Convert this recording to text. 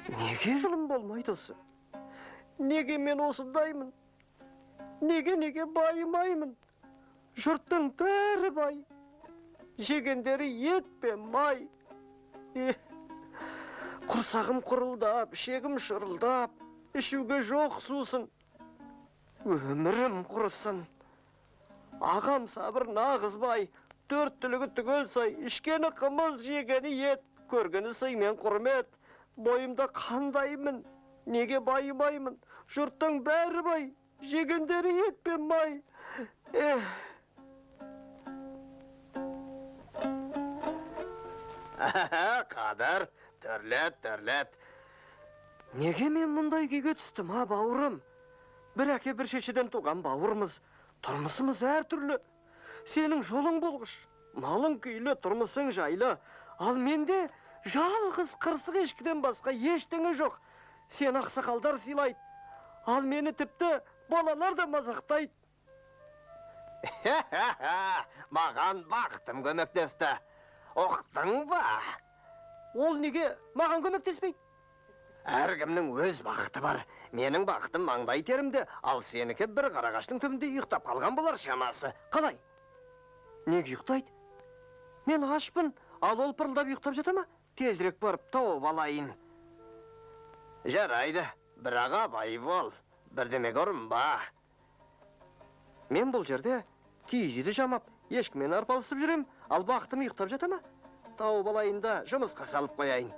Неге жылым болмайды осы? Неге мен осындаймын? Неге байымаймын? Жұрттың бәрі бай. Жегендері ет пе май. Құрсағым құрылдап, шегім шырылдап, ішуге жоқ сусын. Өмірім құрысын. Ағам сабыр нағыз бай, 4 түлігі түгел сай, ішкені қымыз, жегені ет, көргені сыймен құрмет. Бойымда қандаймын, неге байымаймын? Жұрттың бәрі бай, жегендері ет пе май. Қадыр, төрлет. Неге мен мұндай күйге түстім, бауырым? Бір әке бір шешеден туған бауырмыз, тұрмысымыз әр түрлі. Сенің жолың болғыш, малың күйлі, тұрмысың жайлы. Ал менде жалғыз қырсық ешкіден басқа ештеңе жоқ. Сен ақсақалдар сыйлайды, ал мені тіпті балалар да мазақтайды. Маған бақытым көмектесті. Оқтың ба? Ол неге маған көмектеспейді? Әркімнің өз бақыты бар. Менің бақытым маңдай терімде, ал сенікі бір қарағаштың түбінде ұйықтап қалған болар шамасы. Қалай? Неге ұйықтайды? Мен ашпын, ал ол пырылдап ұйықтап жата ма? Тезірек барып тауып алайын. Жарайды, бірақ абай бол. Бірдеме көрінба. Мен бұл жерде киізді жамап, ешкімен арпалысып жүрем, ал бақытым ұйықтап жата ма? Тауып алайын да жұмысқа салып қояйын.